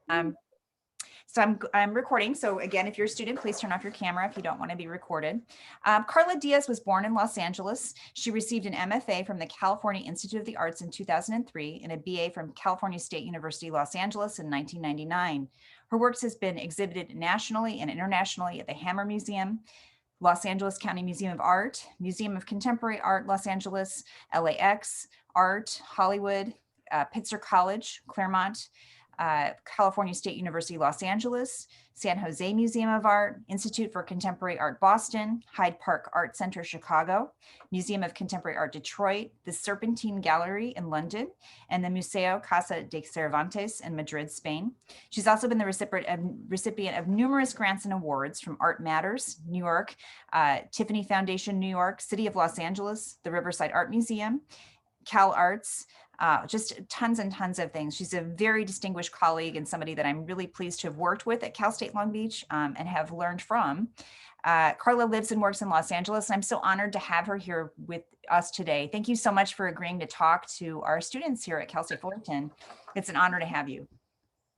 Um, so I'm recording. So again, if you're a student, please turn off your camera if you don't want to be recorded. Karla Diaz was born in Los Angeles. She received an MFA from the California Institute of the Arts in 2003 and a BA from California State University, Los Angeles in 1999. Her works has been exhibited nationally and internationally at the Hammer Museum, Los Angeles County Museum of Art, Museum of Contemporary Art, Los Angeles, LAX, Art, Hollywood, Pitzer College, Claremont, California State University, Los Angeles, San Jose Museum of Art, Institute for Contemporary Art, Boston, Hyde Park Art Center, Chicago, Museum of Contemporary Art, Detroit, the Serpentine Gallery in London, and the Museo Casa de Cervantes in Madrid, Spain. She's also been the recipient of numerous grants and awards from Art Matters, New York, Tiffany Foundation, New York, City of Los Angeles, the Riverside Art Museum, Cal Arts, just tons and tons of things. She's a very distinguished colleague and somebody that I'm really pleased to have worked with at Cal State Long Beach and have learned from. Karla lives and works in Los Angeles, and I'm so honored to have her here with us today. Thank you so much for agreeing to talk to our students here at Cal State Fullerton. It's an honor to have you.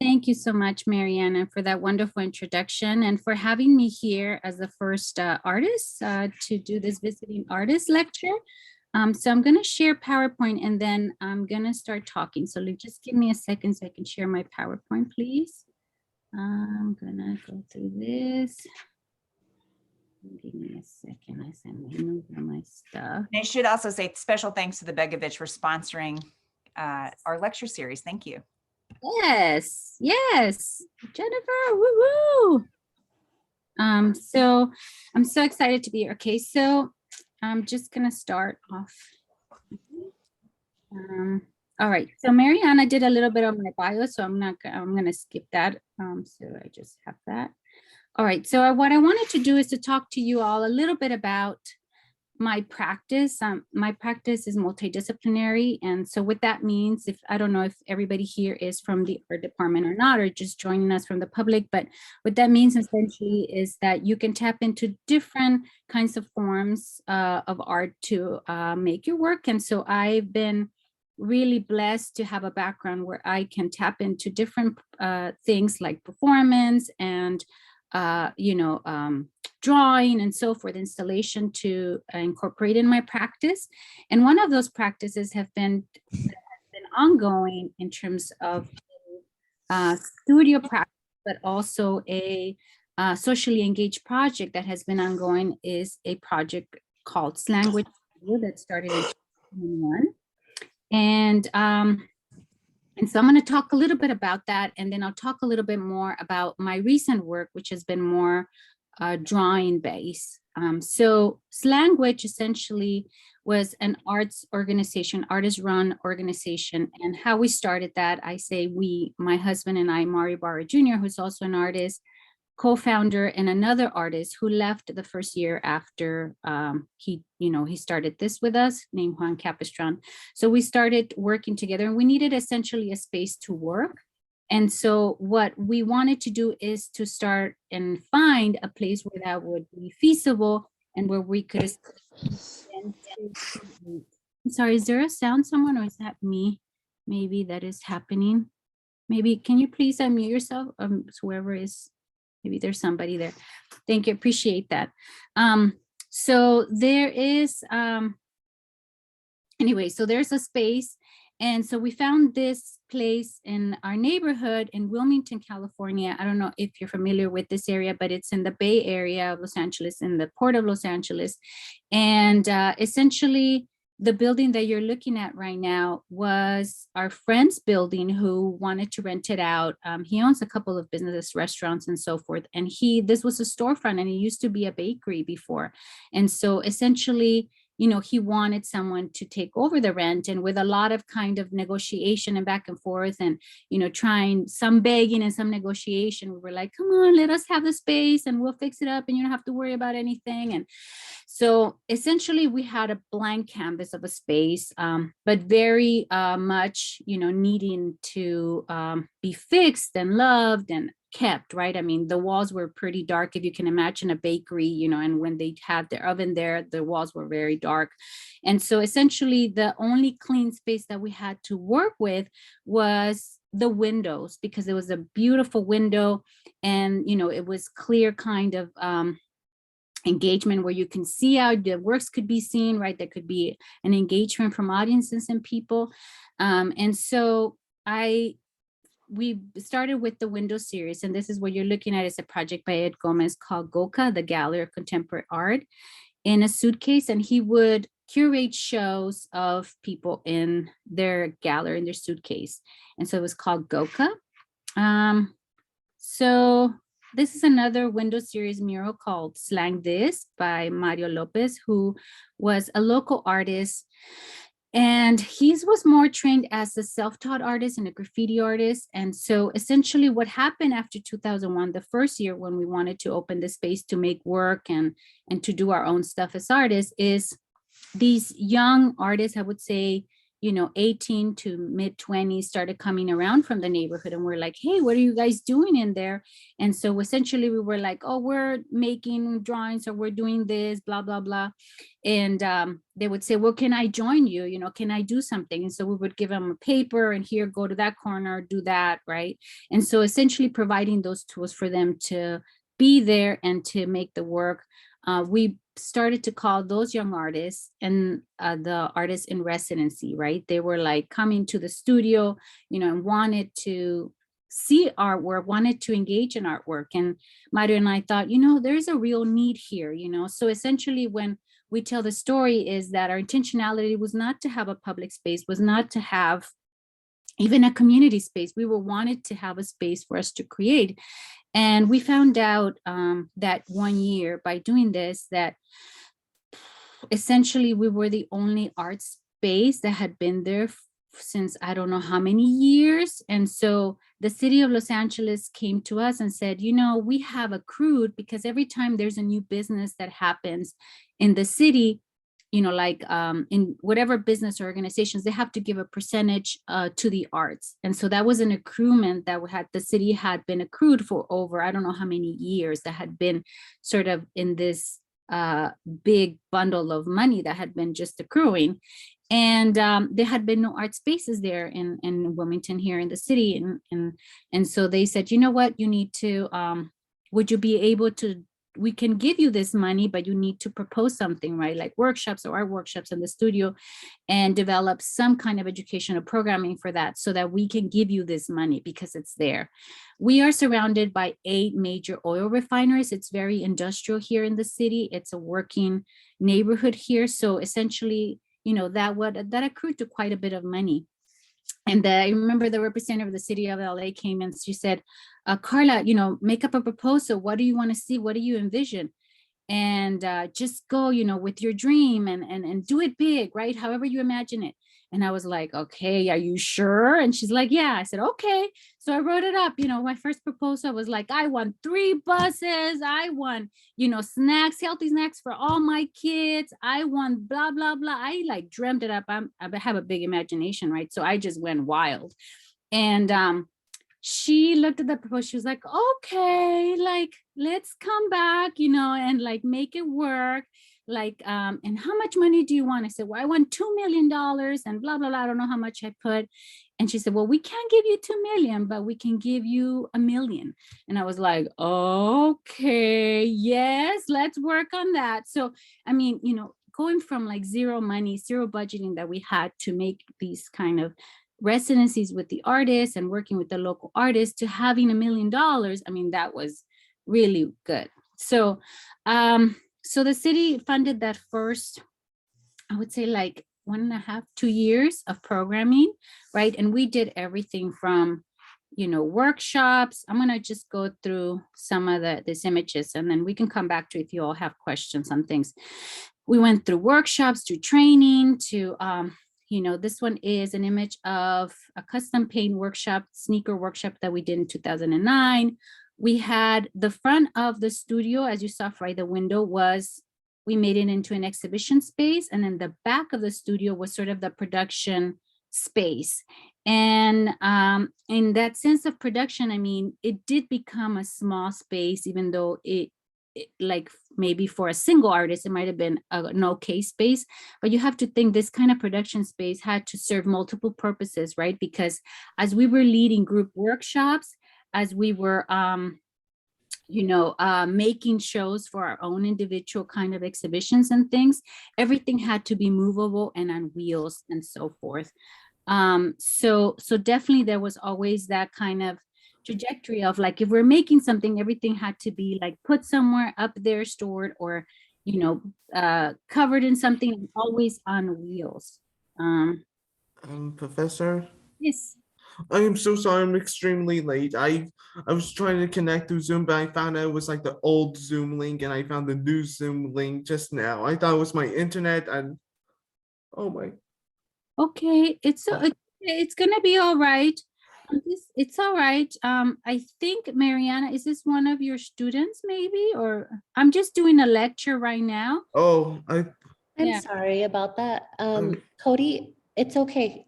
Thank you so much, Mariana, for that wonderful introduction and for having me here as the first artist to do this visiting artist lecture. So I'm going to share PowerPoint and then I'm going to start talking. So just give me a second so I can share my PowerPoint, please. I'm going to go through this. Give me a second as I move my stuff. And I should also say special thanks to the Begovich for sponsoring our lecture series. Thank you. Yes, yes, Jennifer, woo-woo. So I'm so excited to be here. Okay, so I'm just gonna start off. All right, so Mariana did a little bit of my bio, so I'm gonna skip that. So I just have that. All right, so what I wanted to do is to talk to you all a little bit about my practice. My practice is multidisciplinary. And so what that means, I don't know if everybody here is from the art department or not, or just joining us from the public, but what that means essentially is that you can tap into different kinds of forms of art to make your work. And so I've been really blessed to have a background where I can tap into different things like performance and drawing and so forth, installation to incorporate in my practice. And one of those practices have been ongoing in terms of studio practice, but also a socially engaged project that has been ongoing is a project called Slanguage that started in 2021. And so I'm going to talk a little bit about that, and then I'll talk a little bit more about my recent work, which has been more drawing based. So Slanguage essentially was an arts organization, artist-run organization, and how we started that, I say we, my husband and I, Mario Barra Jr., who's also an artist, co-founder, and another artist who left the first year after he started this with us, named Juan Capistran. So we started working together, and we needed essentially a space to work. And so what we wanted to do is to start and find a place where that would be feasible and where we could. I'm sorry, is there a sound someone, or is that me? Maybe that is happening. Maybe can you please unmute yourself? Whoever is. Maybe there's somebody there. Thank you, appreciate that. So there is, anyway, so there's a space. And so we found this place in our neighborhood in Wilmington, California. I don't know if you're familiar with this area, but it's in the Bay Area of Los Angeles, in the Port of Los Angeles. And essentially, the building that you're looking at right now was our friend's building who wanted to rent it out. He owns a couple of businesses, restaurants and so forth. And this was a storefront, and it used to be a bakery before. And so essentially, he wanted someone to take over the rent, and with a lot of kind of negotiation and back and forth and, trying some begging and some negotiation, we were like, come on, let us have the space and we'll fix it up and you don't have to worry about anything. And so essentially we had a blank canvas of a space, but very much, needing to be fixed and loved and kept, right? I mean, the walls were pretty dark, if you can imagine a bakery, and when they had the oven there, the walls were very dark. And so essentially the only clean space that we had to work with was the windows, because it was a beautiful window, and it was clear kind of engagement where you can see how the works could be seen, right? There could be an engagement from audiences and people. And so we started with the window series, and this is what you're looking at. Is a project by Ed Gomez called Goka, the Gallery of Contemporary Art, in a suitcase, and he would curate shows of people in their gallery, in their suitcase. And so it was called Goka. So this is another window series mural called Slang This by Mario Lopez, who was a local artist. And he was more trained as a self-taught artist and a graffiti artist. And so essentially what happened after 2001, the first year when we wanted to open the space to make work and to do our own stuff as artists, is these young artists, I would say, 18 to mid 20s, started coming around from the neighborhood, and we're like, hey, what are you guys doing in there? And so essentially we were like, oh, we're making drawings, or we're doing this, blah, blah, blah. And they would say, well, can I join you? Can I do something? And so we would give them a paper, and here, go to that corner, do that, right? And so essentially providing those tools for them to be there and to make the work. We started to call those young artists and the artists in residency, right? They were like coming to the studio, and wanted to see artwork, wanted to engage in artwork. And Mario and I thought, there's a real need here, So essentially when we tell the story is that our intentionality was not to have a public space, was not to have even a community space. We wanted to have a space for us to create. And we found out that one year by doing this, that essentially we were the only art space that had been there since I don't know how many years. And so the city of Los Angeles came to us and said, we have accrued, because every time there's a new business that happens in the city, like in whatever business or organizations, they have to give a percentage to the arts. And so that was an accruement that the city had been accrued for over, I don't know how many years, that had been sort of in this big bundle of money that had been just accruing. And there had been no art spaces there in Wilmington, here in the city. And so they said, you know what, you need to, would you be able to, we can give you this money, but you need to propose something, right? Like workshops or art workshops in the studio, and develop some kind of educational programming for that, so that we can give you this money because it's there. We are surrounded by 8 major oil refineries. It's very industrial here in the city. It's a working neighborhood here. So essentially, that accrued to quite a bit of money. And I remember the representative of the city of LA came and she said, Karla, make up a proposal. What do you want to see? What do you envision? And just go, with your dream and do it big, right? However you imagine it. And I was like, okay, are you sure? And she's like, yeah. I said, okay. So I wrote it up. My first proposal was like, I want 3 buses. I want, snacks, healthy snacks for all my kids. I want blah, blah, blah. I like dreamt it up. I have a big imagination, right? So I just went wild. And she looked at the proposal. She was like, okay, like, let's come back, and like make it work. Like, and how much money do you want? I said, well, I want $2 million and blah, blah, blah. I don't know how much I put. And she said, well, we can't give you 2 million, but we can give you $1 million. And I was like, okay, yes, let's work on that. So, I mean, going from like zero money, zero budgeting that we had to make these kind of residencies with the artists and working with the local artists to having $1 million, I mean, that was really good. So, so the city funded that first, I would say like 1.5, 2 years of programming, right? And we did everything from, workshops. I'm gonna just go through some of these images, and then we can come back to if you all have questions on things. We went through workshops, to training, to this one is an image of a custom paint workshop, sneaker workshop that we did in 2009. We had the front of the studio, as you saw right, the window we made it into an exhibition space. And then the back of the studio was sort of the production space. And in that sense of production, I mean, it did become a small space, even though it like maybe for a single artist, it might have been an okay space, but you have to think this kind of production space had to serve multiple purposes, right? Because as we were leading group workshops, as we were, making shows for our own individual kind of exhibitions and things, everything had to be movable and on wheels and so forth. So definitely there was always that kind of trajectory of like, if we're making something, everything had to be like put somewhere up there, stored, or covered in something, always on wheels. Professor, Yes. I am so sorry I'm extremely late. I was trying to connect through Zoom, but I found out it was like the old Zoom link, and I found the new Zoom link just now. I thought it was my internet, and oh my. Okay, it's gonna be all right. It's all right. I think Mariana, is this one of your students maybe, or I'm just doing a lecture right now? Oh, I'm Yeah. sorry about that. Um, Cody, it's okay.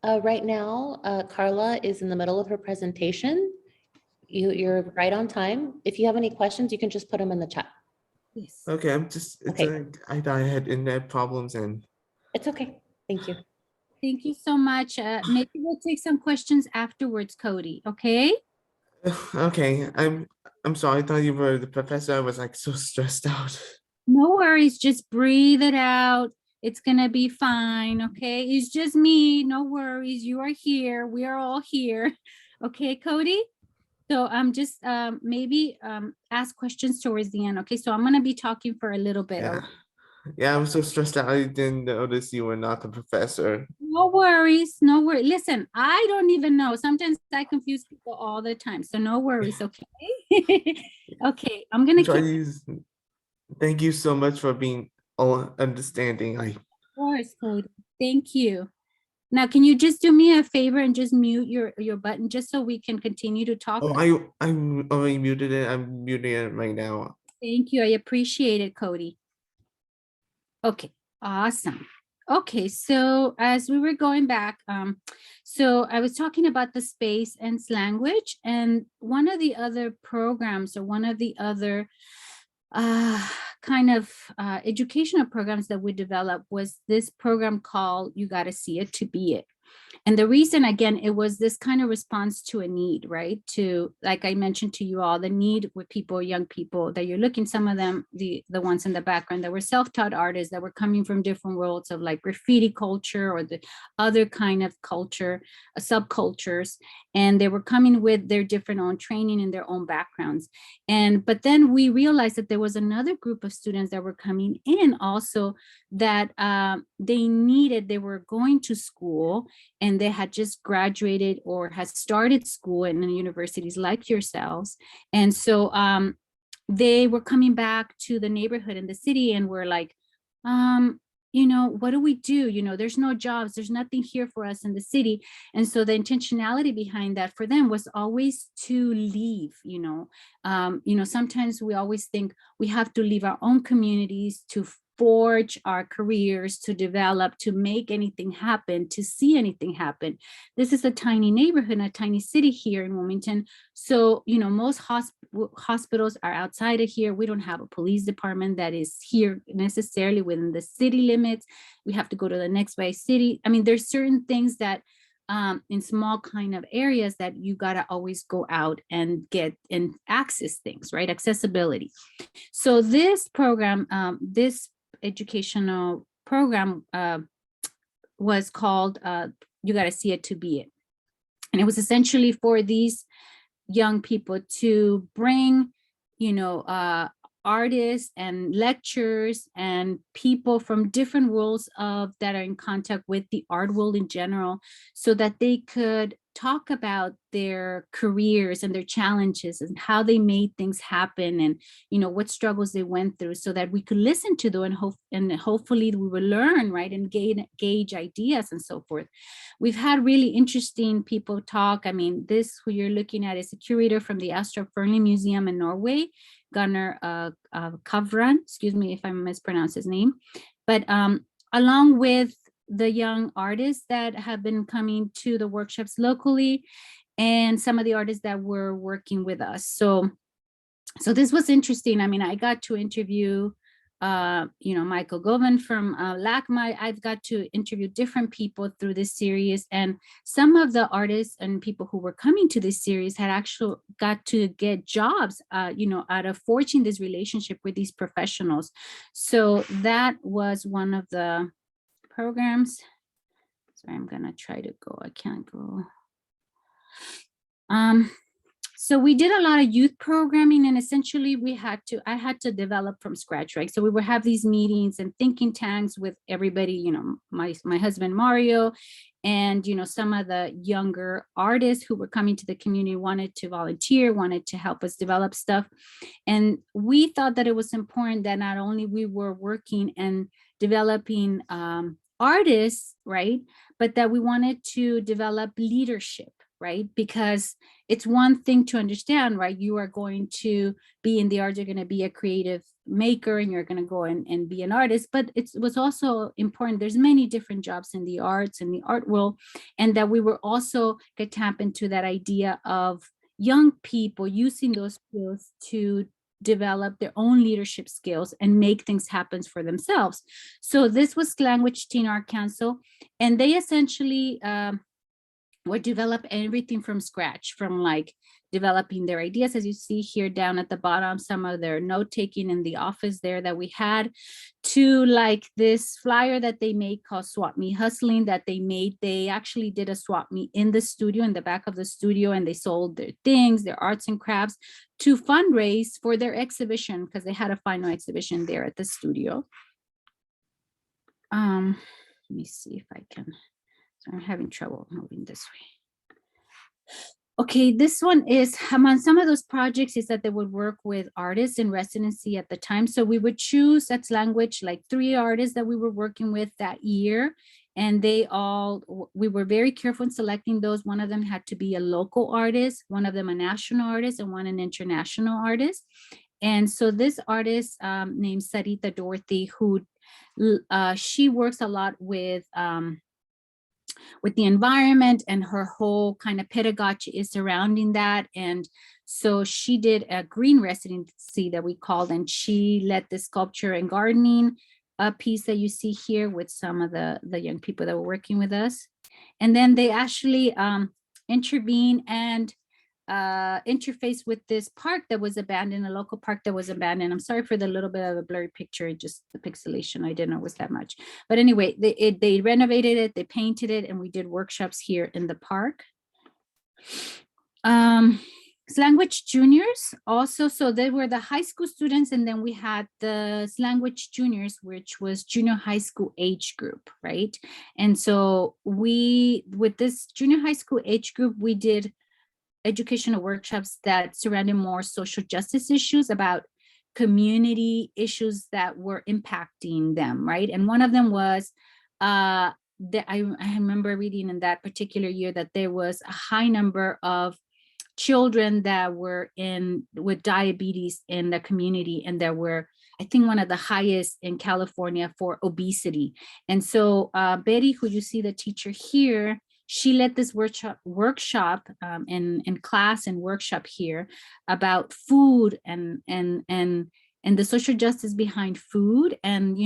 Right now, Karla is in the middle of her presentation. You're right on time. If you have any questions, you can just put them in the chat. Yes. okay, I'm just, it's Okay. I thought I had internet problems and It's okay. Thank you. Thank you so much. Maybe we'll take some questions afterwards, Cody. Okay. okay, I'm sorry, I thought you were the professor. I was like so stressed out. No worries. Just breathe it out. It's gonna be fine. Okay. It's just me. No worries. You are here. We are all here. Okay, Cody. So I'm just maybe ask questions towards the end. Okay. So I'm gonna be talking for a little bit. Yeah. Yeah, I'm so stressed out. I didn't notice you were not the professor. No worries. No worries. Listen, I don't even know. Sometimes I confuse people all the time. So no worries. Okay. Okay. I'm gonna Try keep. to use, thank you so much for being all understanding. Of course, Cody. Thank you. Now, can you just do me a favor and just mute your button just so we can continue to talk? Oh, I'm already muted it. I'm muting it right now. Thank you. I appreciate it, Cody. Okay, awesome. Okay, so as we were going back, so I was talking about the space and language, and one of the other programs or one of the other kind of educational programs that we developed was this program called You Gotta See It to Be It. And the reason, again, it was this kind of response to a need, right? To, like I mentioned to you all, the need with people, young people that you're looking, some of them, the ones in the background that were self-taught artists that were coming from different worlds of like graffiti culture or the other kind of culture, subcultures. And they were coming with their different own training and their own backgrounds. But then we realized that there was another group of students that were coming in also that they were going to school and they had just graduated or had started school in universities like yourselves. And so they were coming back to the neighborhood in the city and were like, what do we do? There's no jobs, there's nothing here for us in the city. And so the intentionality behind that for them was always to leave. Sometimes we always think we have to leave our own communities to forge our careers, to develop, to make anything happen, to see anything happen. This is a tiny neighborhood, a tiny city here in Wilmington. So, most hospitals are outside of here. We don't have a police department that is here necessarily within the city limits. We have to go to the next by city. I mean, there's certain things that in small kind of areas that you got to always go out and get and access things, right? Accessibility. So this program, this educational program was called You Gotta See It to Be It. And it was essentially for these young people to bring, artists and lecturers and people from different worlds that are in contact with the art world in general, so that they could talk about their careers and their challenges and how they made things happen and what struggles they went through, so that we could listen to them and hopefully we will learn, right, and gauge ideas and so forth. We've had really interesting people talk. I mean, this who you're looking at is a curator from the Astrup Fearnley Museum in Norway, Gunnar Kavran, excuse me if I mispronounce his name, but along with the young artists that have been coming to the workshops locally and some of the artists that were working with us. So So this was interesting. I mean, I got to interview, Michael Govan from LACMA. I've got to interview different people through this series. And some of the artists and people who were coming to this series had actually got to get jobs, out of forging this relationship with these professionals. So that was one of the programs. Sorry, I'm gonna try to go. I can't go. So we did a lot of youth programming, and essentially I had to develop from scratch, right? So we would have these meetings and thinking tanks with everybody, my husband Mario, and some of the younger artists who were coming to the community wanted to volunteer, wanted to help us develop stuff. And we thought that it was important that not only we were working and developing artists, right, but that we wanted to develop leadership, right? Because it's one thing to understand, right? You are going to be in the arts, you're going to be a creative maker, and you're going to go and be an artist. But it was also important. There's many different jobs in the arts and the art world, and that we were also could tap into that idea of young people using those skills to develop their own leadership skills and make things happen for themselves. So this was Language Teen Art Council, and they essentially would develop everything from scratch, from like developing their ideas, as you see here down at the bottom, some of their note taking in the office there that we had, to like this flyer that they made called Swap Me Hustling that they made. They actually did a swap meet in the studio, in the back of the studio, and they sold their things, their arts and crafts, to fundraise for their exhibition, because they had a final exhibition there at the studio. Let me see if I can. So I'm having trouble moving this way. Okay, this one is among some of those projects is that they would work with artists in residency at the time. So we would choose, that's language, like 3 artists that we were working with that year. And we were very careful in selecting those. One of them had to be a local artist, one of them a national artist, and one an international artist. And so this artist named Sarita Dorothy, who she works a lot with the environment, and her whole kind of pedagogy is surrounding that. And so she did a green residency that we called, and she led the sculpture and gardening piece that you see here with some of the young people that were working with us. And then they actually intervene and interface with this park that was abandoned, a local park that was abandoned. I'm sorry for the little bit of a blurry picture, just the pixelation, I didn't know it was that much. But anyway, they renovated it, they painted it, and we did workshops here in the park. Language juniors also, so they were the high school students, and then we had the language juniors, which was junior high school age group, right? And so with this junior high school age group, we did educational workshops that surrounded more social justice issues, about community issues that were impacting them, right? And one of them was that I remember reading in that particular year that there was a high number of children that were with diabetes in the community, and there were, I think, one of the highest in California for obesity. And so Betty, who you see the teacher here, she led this workshop in class and workshop here about food and the social justice behind food, and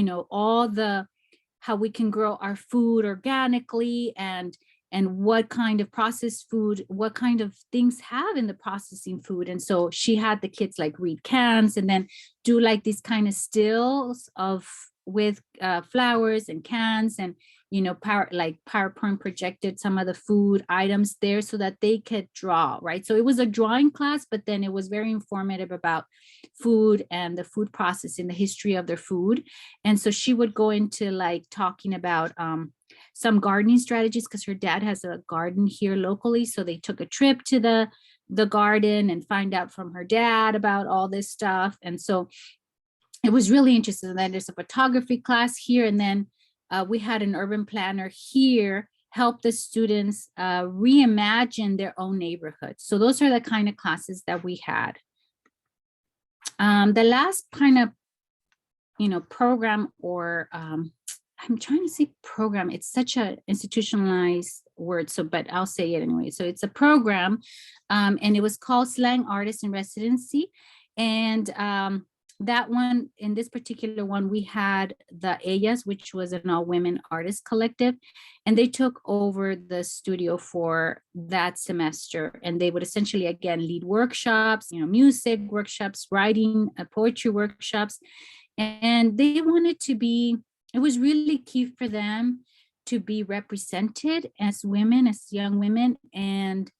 how we can grow our food organically, and what kind of processed food, what kind of things have in the processing food. And so she had the kids like read cans and then do like these kind of stills with flowers and cans, and PowerPoint projected some of the food items there so that they could draw, right? So it was a drawing class, but then it was very informative about food and the food processing, the history of their food. And so she would go into like talking about some gardening strategies, because her dad has a garden here locally. So they took a trip to the garden and find out from her dad about all this stuff. And so it was really interesting. And then there's a photography class here, and then we had an urban planner here help the students reimagine their own neighborhood. So those are the kind of classes that we had. The last kind of, program, or I'm trying to say program, it's such a institutionalized word, but I'll say it anyway. So it's a program, and it was called Slang Artist in Residency. And that one, in this particular one, we had the Ellas, which was an all women artist collective, and they took over the studio for that semester. And they would essentially, again, lead workshops, music workshops, writing, poetry workshops. And they wanted to be, it was really key for them to be represented as women, as young women. And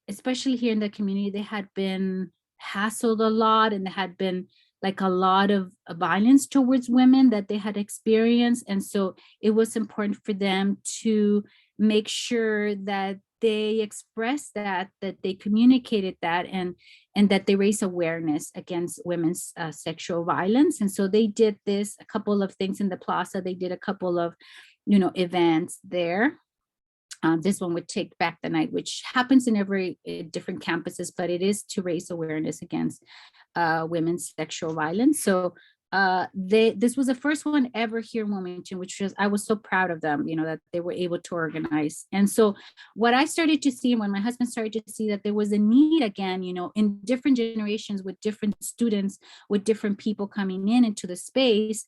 especially here in the community, they had been hassled a lot, and there had been like a lot of violence towards women that they had experienced. And so it was important for them to make sure that they expressed that they communicated that, and that they raise awareness against women's sexual violence. And so they did this, a couple of things in the plaza. They did a couple of, events there. This one would Take Back the Night, which happens in every different campuses, but it is to raise awareness against women's sexual violence. So this was the first one ever here in Wilmington, which I was so proud of them, that they were able to organize. And so what I started to see, when my husband started to see that there was a need again, in different generations, with different students, with different people coming into the space,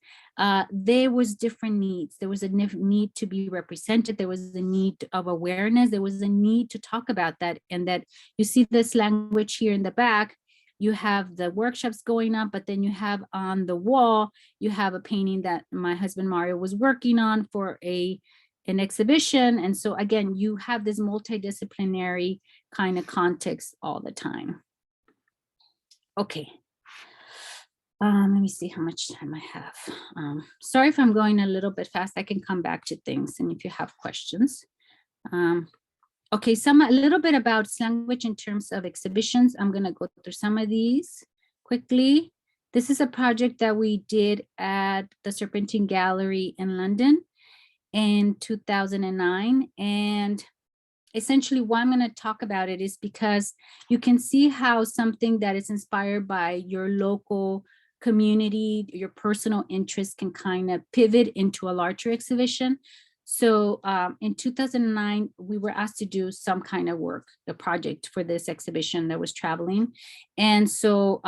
there was different needs. There was a need to be represented. There was a need of awareness. There was a need to talk about that. And that you see this language here in the back. You have the workshops going up, but then you have on the wall, you have a painting that my husband Mario was working on for an exhibition. And so again, you have this multidisciplinary kind of context all the time. Okay. Let me see how much time I have. Sorry if I'm going a little bit fast. I can come back to things, and if you have questions. Okay, a little bit about language in terms of exhibitions. I'm gonna go through some of these quickly. This is a project that we did at the Serpentine Gallery in London in 2009. And essentially why I'm gonna talk about it is because you can see how something that is inspired by your local community, your personal interest, can kind of pivot into a larger exhibition. So in 2009, we were asked to do some kind of work, the project for this exhibition that was traveling. And so,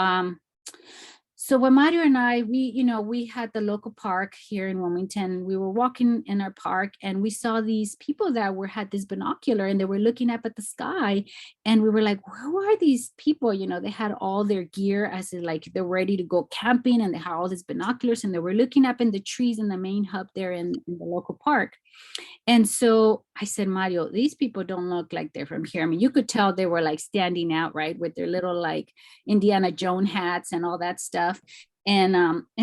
so when Mario and I, we had the local park here in Wilmington. We were walking in our park, and we saw these people that had this binocular, and they were looking up at the sky. And we were like, who are these people? They had all their gear as like they're ready to go camping, and they had all these binoculars, and they were looking up in the trees in the main hub there in the local park. And so I said, Mario, these people don't look like they're from here. I mean, you could tell they were like standing out, right, with their little like Indiana Jones hats and all that stuff. And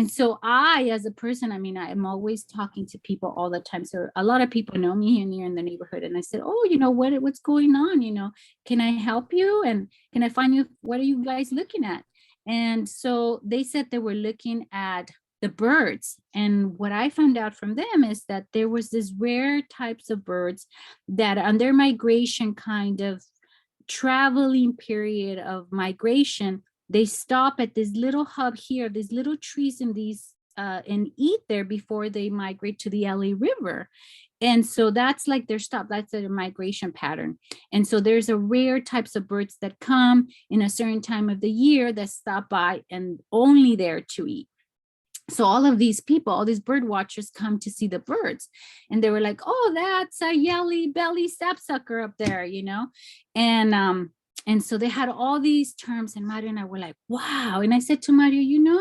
so I, as a person, I mean, I'm always talking to people all the time. So a lot of people know me here in the neighborhood. And I said, oh, what's going on? Can I help you? And can I find you? What are you guys looking at? And so they said they were looking at the birds. And what I found out from them is that there was this rare types of birds that on their migration kind of traveling period of migration, they stop at this little hub here, these little trees in these and eat there before they migrate to the LA River. And so that's like their stop, that's their migration pattern. And so there's a rare types of birds that come in a certain time of the year that stop by and only there to eat. So all of these people, all these bird watchers come to see the birds, and they were like, oh, that's a yelly belly sapsucker up there, and so they had all these terms, and Mario and I were like, wow. And I said to Mario,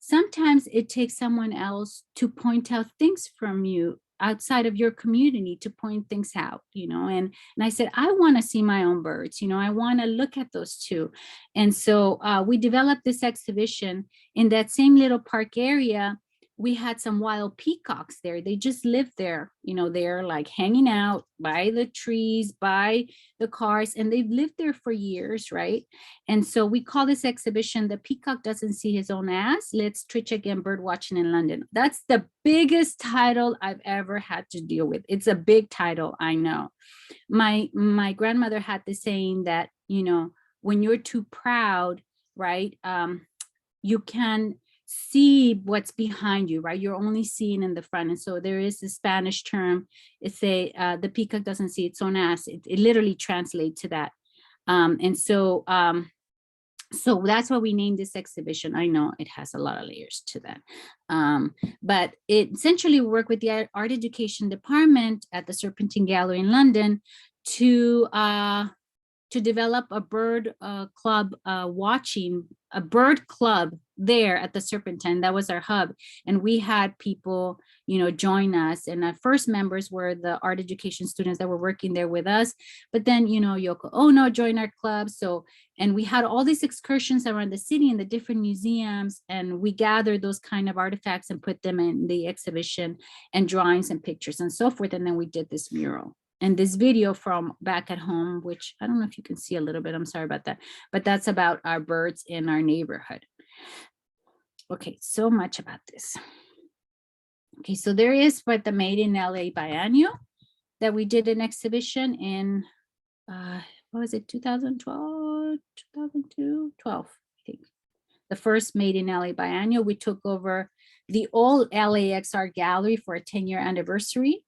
sometimes it takes someone else to point out things from you outside of your community, to point things out, and I said, I want to see my own birds, I want to look at those too. And so we developed this exhibition in that same little park area. We had some wild peacocks there. They just lived there, they're like hanging out by the trees, by the cars, and they've lived there for years, right? And so we call this exhibition, The Peacock Doesn't See His Own Ass, Let's Twitch Again Bird Watching in London. That's the biggest title I've ever had to deal with. It's a big title, I know. My grandmother had the saying that, when you're too proud, right, you can see what's behind you, right? You're only seeing in the front. And so there is a Spanish term. It's the peacock doesn't see its own ass. It literally translates to that. And so So that's why we named this exhibition. I know it has a lot of layers to that. But it essentially worked with the art education department at the Serpentine Gallery in London to develop a bird club, a bird club there at the Serpentine. That was our hub. And we had people, join us. And our first members were the art education students that were working there with us. But then, Yoko Ono joined our club. So, and we had all these excursions around the city in the different museums. And we gathered those kind of artifacts and put them in the exhibition, and drawings and pictures and so forth. And then we did this mural. And this video from back at home, which I don't know if you can see a little bit, I'm sorry about that, but that's about our birds in our neighborhood. Okay, so much about this. Okay, so there is what the Made in LA Biennial that we did an exhibition in, what was it, 2012, 2002, 12, I think. The first Made in LA Biennial, we took over the old LAX Art Gallery for a 10-year anniversary.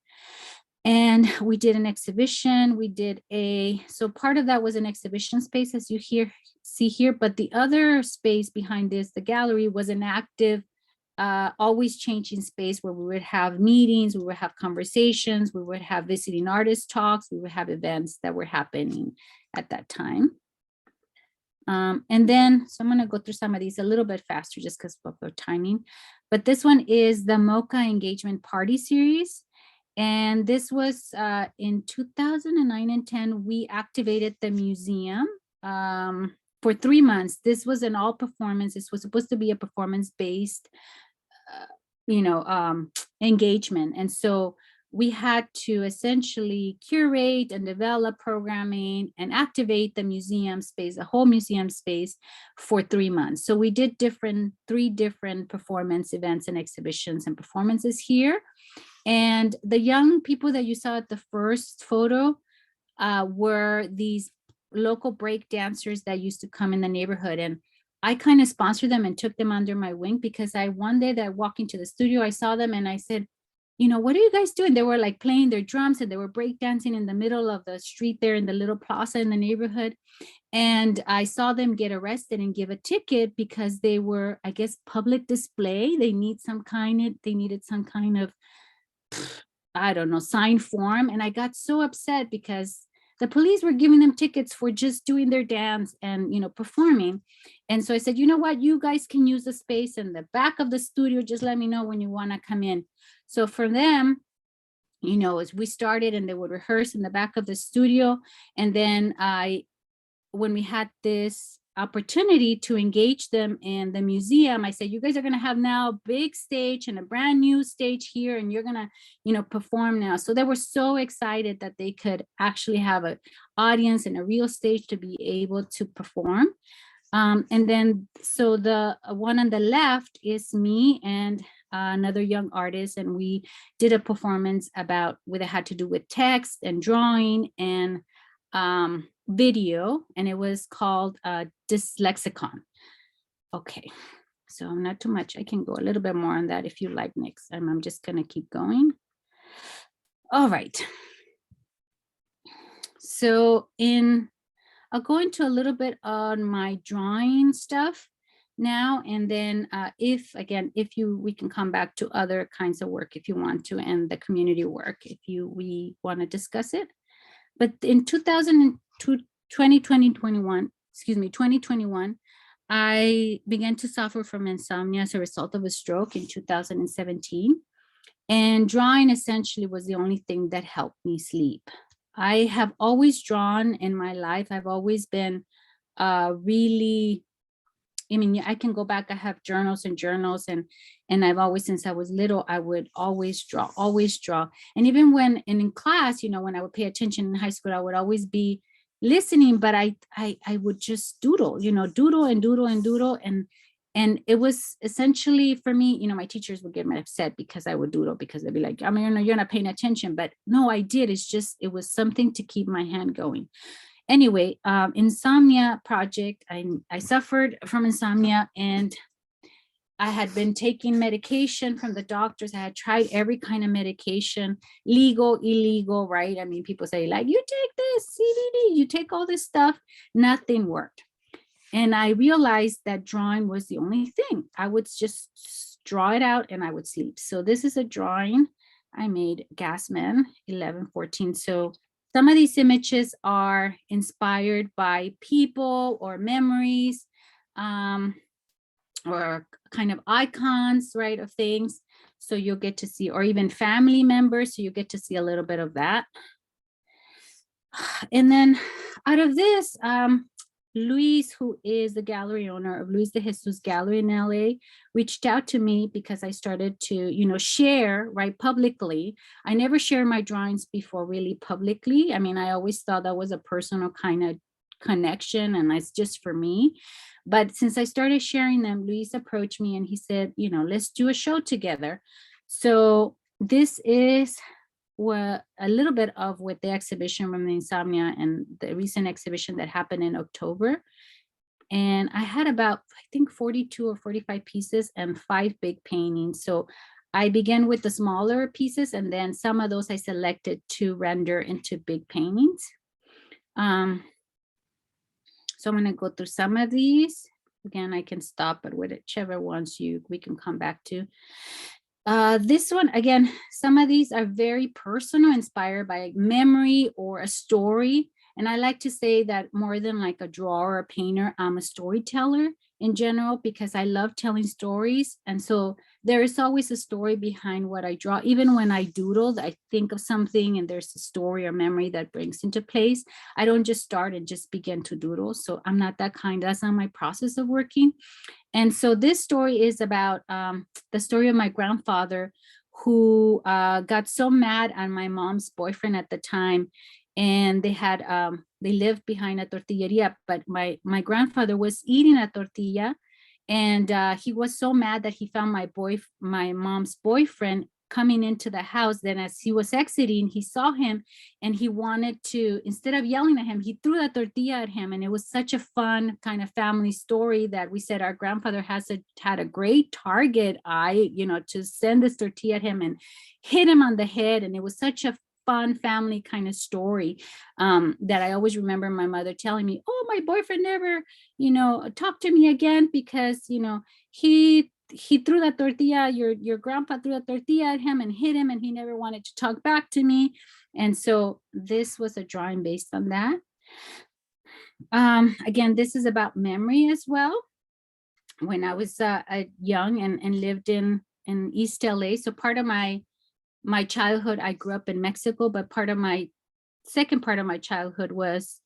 And we did an exhibition. We did so part of that was an exhibition space, as you see here, but the other space behind this, the gallery, was an active, always changing space where we would have meetings, we would have conversations, we would have visiting artist talks, we would have events that were happening at that time. And then, so I'm going to go through some of these a little bit faster just because of the timing. But this one is the Mocha Engagement Party Series. And this was in 2009 and 10, we activated the museum for 3 months. This was an all performance. This was supposed to be a performance-based, engagement. And so we had to essentially curate and develop programming and activate the museum space, the whole museum space, for 3 months. So we did 3 different performance events and exhibitions and performances here. And the young people that you saw at the first photo were these local break dancers that used to come in the neighborhood. And I kind of sponsored them and took them under my wing because one day that I walked into the studio, I saw them and I said, what are you guys doing? They were like playing their drums and they were break dancing in the middle of the street there in the little plaza in the neighborhood. And I saw them get arrested and give a ticket because they were, I guess, public display. They needed some kind of, I don't know, sign form. And I got so upset because the police were giving them tickets for just doing their dance and, performing. And so I said, you know what, you guys can use the space in the back of the studio. Just let me know when you want to come in. So for them, as we started and they would rehearse in the back of the studio. And then when we had this opportunity to engage them in the museum, I said, you guys are going to have now a big stage and a brand new stage here, and you're going to, perform now. So they were so excited that they could actually have an audience and a real stage to be able to perform. And then, so the one on the left is me and another young artist, and we did a performance about what it had to do with text and drawing and video, and it was called Dyslexicon. Okay, so not too much. I can go a little bit more on that if you like, next. I'm just gonna keep going. All right. So I'll go into a little bit on my drawing stuff now, and then we can come back to other kinds of work if you want to, and the community work if we want to discuss it. But in 2021, I began to suffer from insomnia as a result of a stroke in 2017. And drawing essentially was the only thing that helped me sleep. I have always drawn in my life. I've always been really, I can go back, I have journals and I've always, since I was little, I would always draw. And even when in class, when I would pay attention in high school, I would always be listening, but I would just doodle. And it was essentially for me, my teachers would get upset because I would doodle, because they'd be like, you're not paying attention. But no, I did. It was something to keep my hand going. Anyway, insomnia project, I suffered from insomnia, and I had been taking medication from the doctors. I had tried every kind of medication, legal, illegal, right? People say, like, you take this CBD, you take all this stuff, nothing worked. And I realized that drawing was the only thing. I would just draw it out and I would sleep. So this is a drawing I made, Gasman 1114. So some of these images are inspired by people or memories, or kind of icons, right, of things. So you'll get to see, or even family members. So you get to see a little bit of that. And then out of this, Luis, who is the gallery owner of Luis de Jesus Gallery in LA, reached out to me because I started to, share, right, publicly. I never shared my drawings before really publicly. I mean, I always thought that was a personal kind of connection and it's just for me. But since I started sharing them, Luis approached me and he said, let's do a show together. So this is a little bit of with the exhibition from the Insomnia and the recent exhibition that happened in October. And I had about, I think 42 or 45 pieces and 5 big paintings. So I began with the smaller pieces and then some of those I selected to render into big paintings. So I'm going to go through some of these. Again, I can stop, but whichever ones we can come back to. This one, again, some of these are very personal, inspired by memory or a story. And I like to say that more than like a drawer or a painter, I'm a storyteller in general, because I love telling stories. And so there is always a story behind what I draw. Even when I doodle, I think of something and there's a story or memory that brings into place. I don't just start and just begin to doodle. So I'm not that kind. That's not my process of working. And so this story is about the story of my grandfather, who got so mad at my mom's boyfriend at the time. And they lived behind a tortilleria, but my grandfather was eating a tortilla, and he was so mad that he found my mom's boyfriend coming into the house. Then as he was exiting, he saw him and he wanted to, instead of yelling at him, he threw the tortilla at him. And it was such a fun kind of family story that we said our grandfather had a great target eye, to send this tortilla at him and hit him on the head. And it was such a fun family kind of story that I always remember my mother telling me, oh, my boyfriend never, talked to me again because, he threw that tortilla, your grandpa threw a tortilla at him and hit him, and he never wanted to talk back to me. And so this was a drawing based on that. Again, this is about memory as well. When I was young and lived in East LA, so part of my childhood, I grew up in Mexico, but second part of my childhood was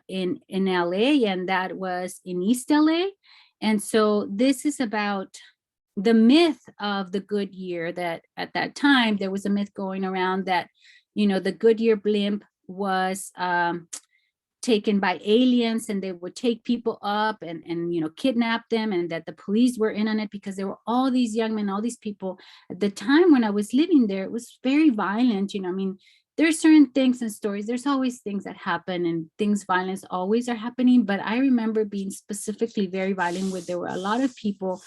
in LA, and that was in East LA. And so this is about the myth of the Goodyear, that at that time there was a myth going around that, the Goodyear blimp was taken by aliens, and they would take people up and kidnap them, and that the police were in on it because there were all these young men, all these people. At the time when I was living there, it was very violent. I mean, there's certain things and stories, there's always things that happen, and violence always are happening. But I remember being specifically very violent, where there were a lot of people,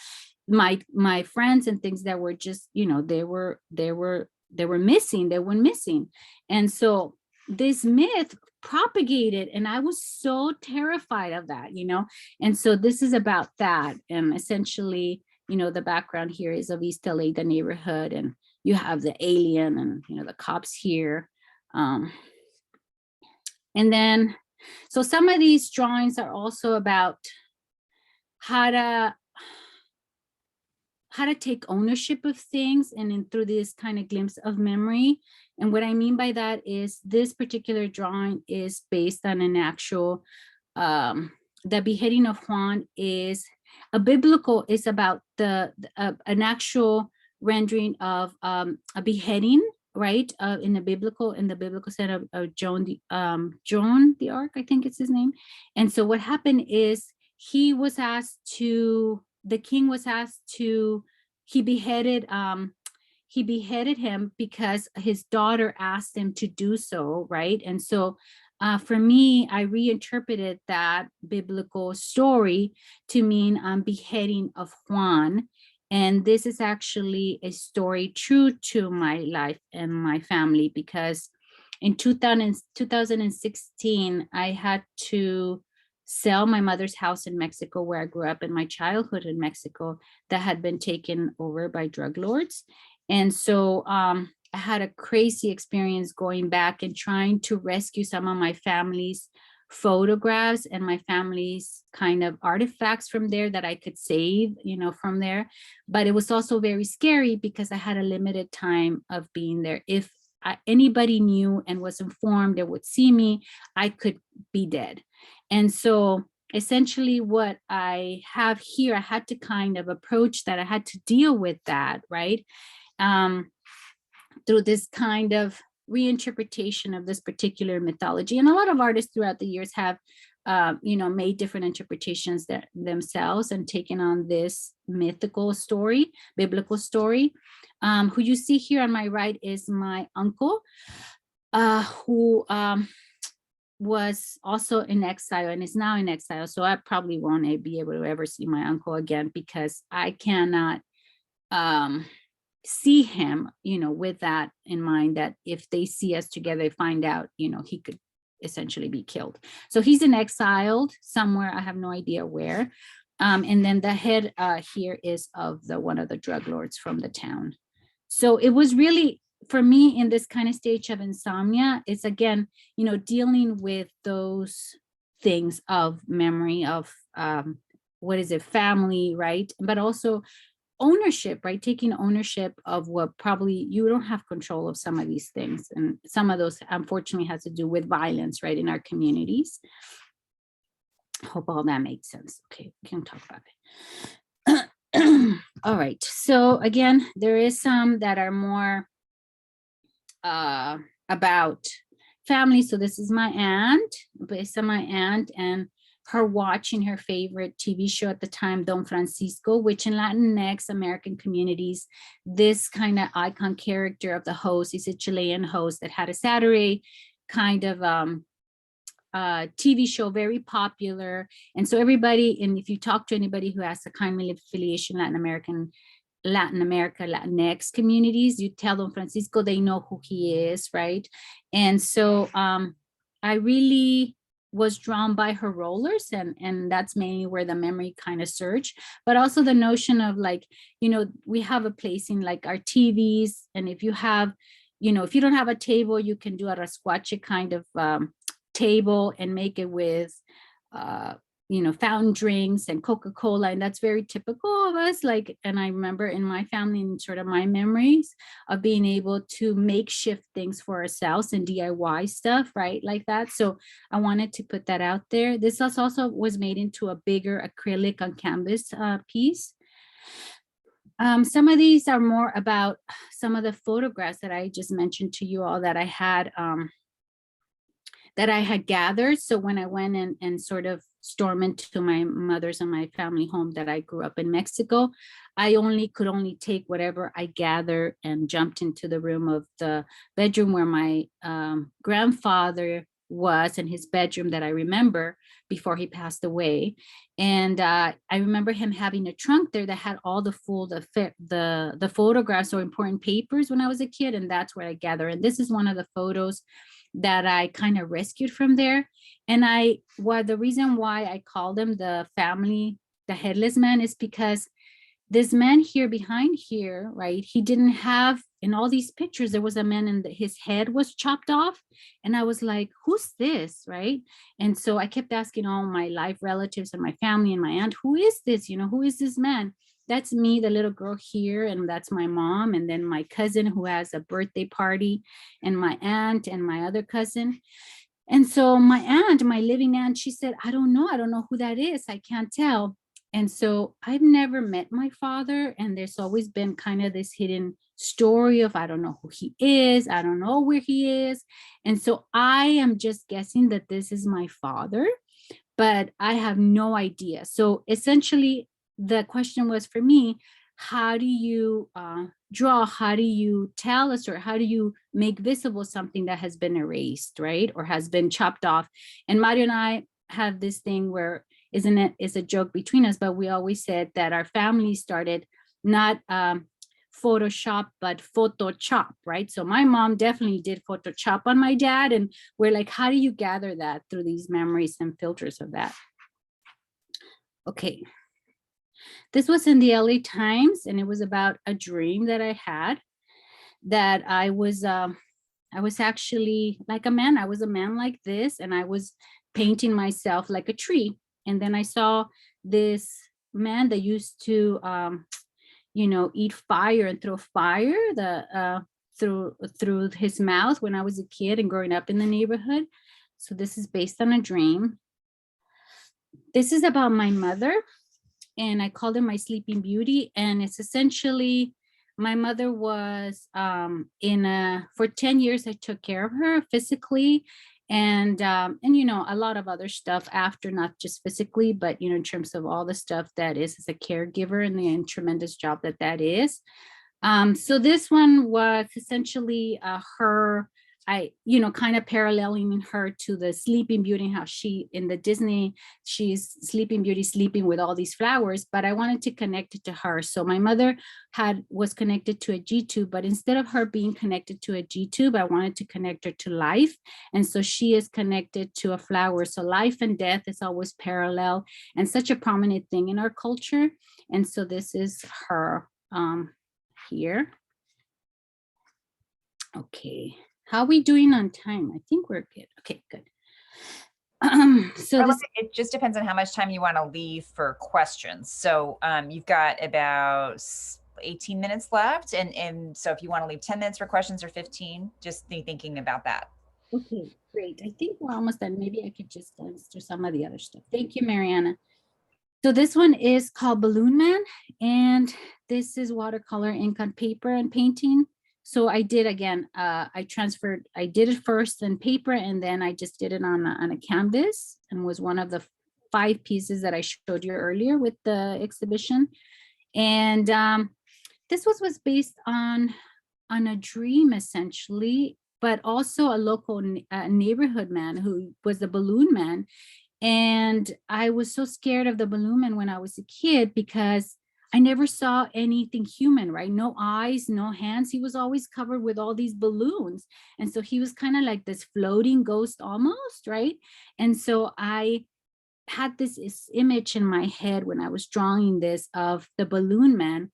my friends and things, that were just, they were missing, they went missing. And so this myth propagated, and I was so terrified of that, and so this is about that. And essentially, the background here is of East LA, the neighborhood, and you have the alien and the cops here. And then, so some of these drawings are also about how to take ownership of things, and then through this kind of glimpse of memory. And what I mean by that is this particular drawing is based on an actual, the beheading of Juan is about an actual rendering of a beheading, right? In the biblical set of Joan the Arc, I think it's his name. And so what happened is the king was asked to, he beheaded him because his daughter asked him to do so, right? And so for me, I reinterpreted that biblical story to mean beheading of Juan. And this is actually a story true to my life and my family, because in 2016, I had to sell my mother's house in Mexico, where I grew up in my childhood in Mexico, that had been taken over by drug lords. And so I had a crazy experience going back and trying to rescue some of my family's photographs and my family's kind of artifacts from there that I could save, from there. But it was also very scary because I had a limited time of being there. If anybody knew and was informed and would see me, I could be dead. And so essentially what I have here, I had to kind of approach that. I had to deal with that, right? Through this kind of reinterpretation of this particular mythology. And a lot of artists throughout the years have, made different interpretations themselves and taken on this mythical story, biblical story. Who you see here on my right is my uncle, who was also in exile and is now in exile. So I probably won't be able to ever see my uncle again because I cannot see him, with that in mind, that if they see us together, they find out, he could essentially be killed. So he's in exiled somewhere. I have no idea where. And then the head here is of one of the drug lords from the town. So it was really, for me, in this kind of stage of insomnia, it's again, dealing with those things of memory of family, right? But also ownership, right? Taking ownership of what probably you don't have control of some of these things. And some of those, unfortunately, has to do with violence, right, in our communities. Hope all that makes sense. Okay, we can talk about it. All right. So again, there is some that are more about family. So this is my aunt, based on my aunt and her watching her favorite TV show at the time, Don Francisco, which in Latinx American communities, this kind of icon character of the host is a Chilean host that had a Saturday kind of TV show, very popular. And so everybody, and if you talk to anybody who has a kind of affiliation, Latin America, Latinx communities, you tell Don Francisco, they know who he is, right? And so I really was drawn by her rollers, and that's mainly where the memory kind of surged, but also the notion of like, we have a place in like our TVs, and if you have, if you don't have a table, you can do a rascuache kind of table and make it with fountain drinks and Coca-Cola, and that's very typical of us. Like, and I remember in my family and sort of my memories of being able to makeshift things for ourselves and DIY stuff, right, like that. So I wanted to put that out there. This also was made into a bigger acrylic on canvas piece. Some of these are more about some of the photographs that I just mentioned to you all that I had gathered. So when I went and sort of stormed into my mother's and my family home that I grew up in Mexico, I could only take whatever I gathered and jumped into the room of the bedroom where my grandfather was, in his bedroom that I remember before he passed away. And I remember him having a trunk there that had all the photographs or important papers when I was a kid, and that's where I gathered. And this is one of the photos that I kind of rescued from there. And the reason why I called him the headless man is because this man here behind here, right, he didn't have, in all these pictures, there was a man and his head was chopped off. And I was like, who's this, right? And so I kept asking all my live relatives and my family and my aunt, who is this? Who is this man? That's me, the little girl here, and that's my mom, and then my cousin who has a birthday party, and my aunt and my other cousin. And so my aunt, my living aunt, she said, I don't know who that is. I can't tell. And so I've never met my father, and there's always been kind of this hidden story of, I don't know who he is, I don't know where he is. And so I am just guessing that this is my father, but I have no idea. So essentially, the question was for me, how do you draw, how do you tell us, or how do you make visible something that has been erased, right? Or has been chopped off? And Mario and I have this thing where, it's a joke between us, but we always said that our family started not Photoshop, but photo chop, right? So my mom definitely did photo chop on my dad. And we're like, how do you gather that through these memories and filters of that? Okay. This was in the LA Times, and it was about a dream that I had, that I was actually like a man. I was a man like this, and I was painting myself like a tree. And then I saw this man that used to, eat fire and throw fire through his mouth when I was a kid and growing up in the neighborhood. So this is based on a dream. This is about my mother, and I called her my sleeping beauty. And it's essentially, my mother was for 10 years, I took care of her physically, and a lot of other stuff after, not just physically, but in terms of all the stuff that is as a caregiver, and the tremendous job that is. So this one was essentially her, kind of paralleling her to the Sleeping Beauty, how she in the Disney, she's Sleeping Beauty sleeping with all these flowers, but I wanted to connect it to her. So my mother was connected to a G tube, but instead of her being connected to a G tube, I wanted to connect her to life. And so she is connected to a flower. So life and death is always parallel and such a prominent thing in our culture. And so this is her here. Okay. How are we doing on time? I think we're good. Okay, good. So it just depends on how much time you want to leave for questions. So you've got about 18 minutes left. And so if you want to leave 10 minutes for questions or 15, just be thinking about that. Okay, great. I think we're almost done. Maybe I could just answer some of the other stuff. Thank you, Mariana. So this one is called Balloon Man, and this is watercolor, ink on paper, and painting. So I did, again, I did it first in paper, and then I just did it on a canvas, and was one of the 5 pieces that I showed you earlier with the exhibition. And this was based on a dream, essentially, but also a local neighborhood man who was the balloon man. And I was so scared of the balloon man when I was a kid, because I never saw anything human, right? No eyes, no hands. He was always covered with all these balloons. And so he was kind of like this floating ghost almost, right? And so I had this image in my head when I was drawing this of the balloon man.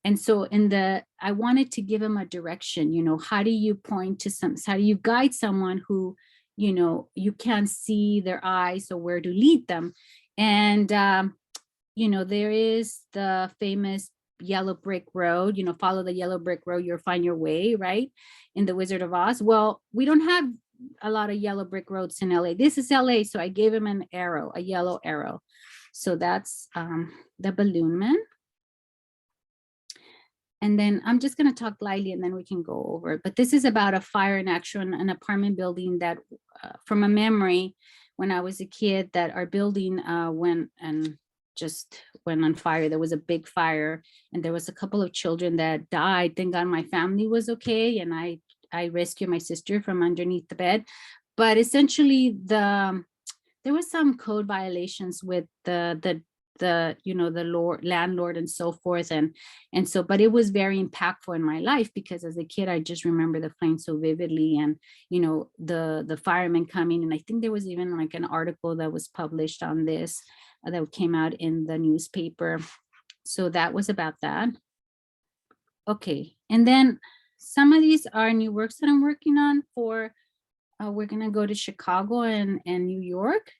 And so I wanted to give him a direction, how do you point to how do you guide someone who, you can't see their eyes, or where to lead them. And, there is the famous yellow brick road, follow the yellow brick road, you'll find your way, right? In the Wizard of Oz. Well, we don't have a lot of yellow brick roads in LA. This is LA. So I gave him an arrow, a yellow arrow. So that's the balloon man. And then I'm just going to talk lightly, and then we can go over it. But this is about a fire in action, an apartment building that, from a memory, when I was a kid, that our building went on fire. There was a big fire, and there was a couple of children that died. Thank God my family was okay, and I rescued my sister from underneath the bed. But essentially, there was some code violations with the landlord and so forth, and so, but it was very impactful in my life, because as a kid I just remember the flame so vividly, and the firemen coming. And I think there was even like an article that was published on this that came out in the newspaper. So that was about that. Okay, and then some of these are new works that I'm working on for we're gonna go to Chicago and New York,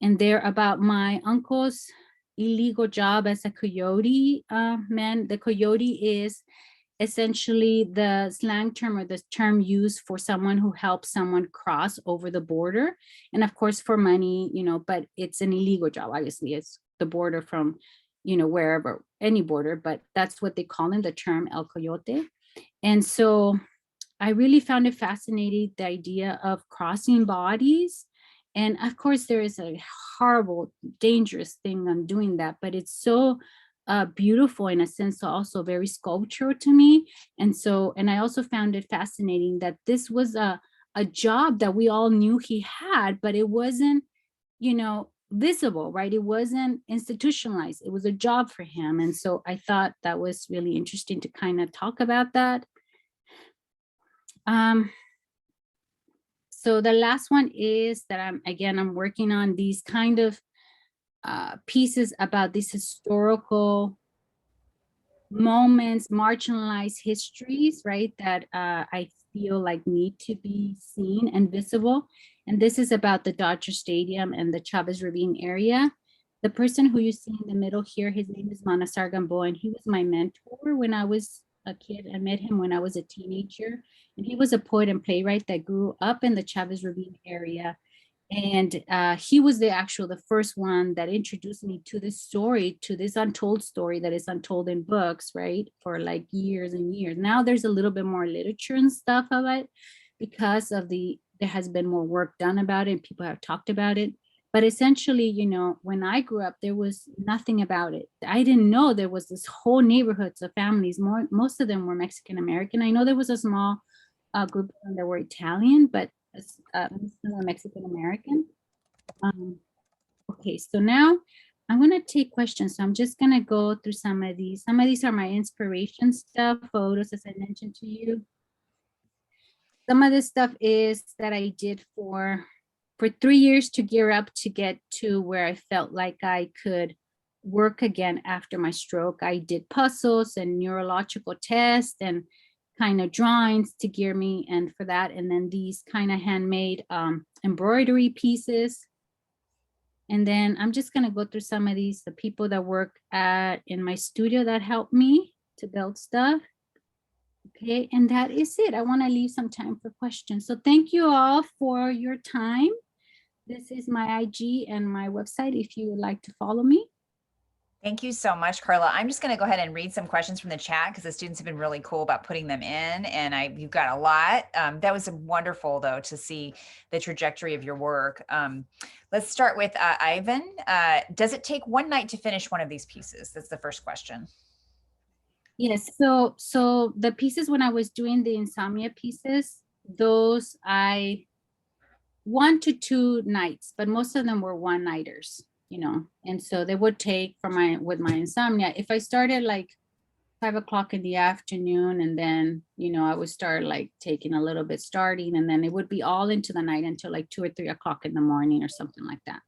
and they're about my uncle's illegal job as a coyote man. The coyote is essentially the slang term, or the term used for someone who helps someone cross over the border, and of course for money, but it's an illegal job. Obviously it's the border from wherever, any border, but that's what they call him, the term El Coyote. And so I really found it fascinating, the idea of crossing bodies. And of course, there is a horrible, dangerous thing on doing that, but it's so beautiful in a sense, also very sculptural to me. And so, and I also found it fascinating that this was a job that we all knew he had, but it wasn't, visible, right? It wasn't institutionalized. It was a job for him. And so I thought that was really interesting to kind of talk about that. So the last one is that I'm working on these kind of pieces about these historical moments, marginalized histories, right, that I feel like need to be seen and visible. And this is about the Dodger Stadium and the Chavez Ravine area. The person who you see in the middle here, his name is Manasar Gamboa, and he was my mentor when I was a kid. I met him when I was a teenager, and he was a poet and playwright that grew up in the Chavez Ravine area. And he was the first one that introduced me to this story, to this untold story that is untold in books, right? For like years and years. Now there's a little bit more literature and stuff of it because of there has been more work done about it and people have talked about it. But essentially, you know, when I grew up, there was nothing about it. I didn't know there was this whole neighborhoods of families. Most of them were Mexican American. I know there was a small group of them that were Italian, but more Mexican American. Okay, so now I'm gonna take questions. So I'm just gonna go through some of these. Some of these are my inspiration stuff, photos, as I mentioned to you. Some of this stuff is that I did for 3 years to gear up to get to where I felt like I could work again after my stroke. I did puzzles and neurological tests and kind of drawings to gear me and for that. And then these kind of handmade embroidery pieces. And then I'm just going to go through some of these, the people that work in my studio that helped me to build stuff. Okay, and that is it. I want to leave some time for questions. So thank you all for your time. This is my IG and my website if you would like to follow me. Thank you so much, Karla. I'm just going to go ahead and read some questions from the chat because the students have been really cool about putting them in, and you've got a lot. That was wonderful, though, to see the trajectory of your work. Let's start with Ivan. Does it take one night to finish one of these pieces? That's the first question. Yes. So the pieces when I was doing the insomnia pieces, those 1 to 2 nights, but most of them were one-nighters. You know, and so they would take with my insomnia. If I started like 5 o'clock in the afternoon, and then, you know, I would start like taking a little bit starting, and then it would be all into the night until like 2 or 3 o'clock in the morning or something like that.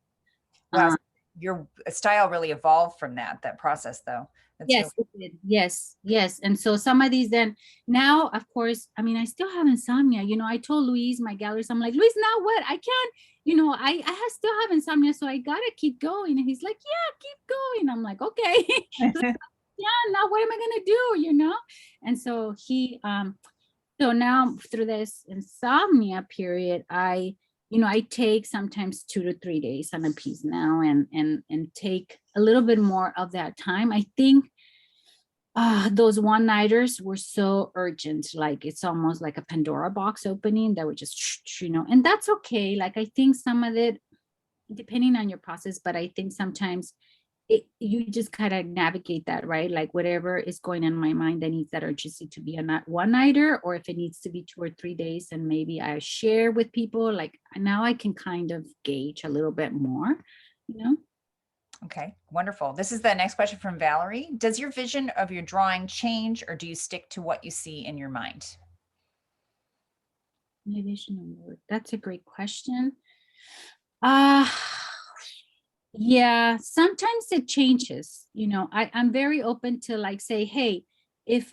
Wow, your style really evolved from that process, though. That's yes, it did. Yes. And so some of these then now, of course, I mean, I still have insomnia. You know, I told Luis, my gallerist, I'm like, Luis, now what? I can't, you know, I still have insomnia, so I gotta keep going. And he's like, yeah, keep going. I'm like, okay. Yeah, now what am I gonna do? You know? And so so now through this insomnia period, I take sometimes 2 to 3 days on a piece now and take a little bit more of that time. I think those one-nighters were so urgent, like it's almost like a Pandora box opening that would just, you know, and that's okay. Like I think some of it, depending on your process, but I think sometimes you just kind of navigate that, right? Like whatever is going on in my mind that needs that urgency to be a one-nighter, or if it needs to be 2 or 3 days, and maybe I share with people, like now I can kind of gauge a little bit more, you know? Okay, wonderful. This is the next question from Valerie. Does your vision of your drawing change, or do you stick to what you see in your mind? My vision of work. That's a great question. Yeah, sometimes it changes. You know, I'm very open to like say, hey, if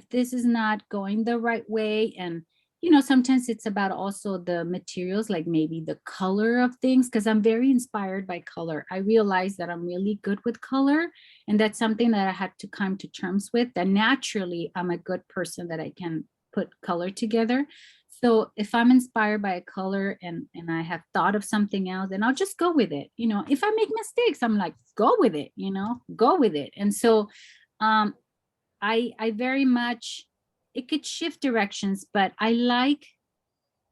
this is not going the right way, and you know, sometimes it's about also the materials, like maybe the color of things, because I'm very inspired by color. I realize that I'm really good with color, and that's something that I had to come to terms with, that naturally I'm a good person that I can put color together. So if I'm inspired by a color and I have thought of something else, then I'll just go with it. You know, if I make mistakes, I'm like, go with it, you know, go with it. And so I very much, it could shift directions, but I like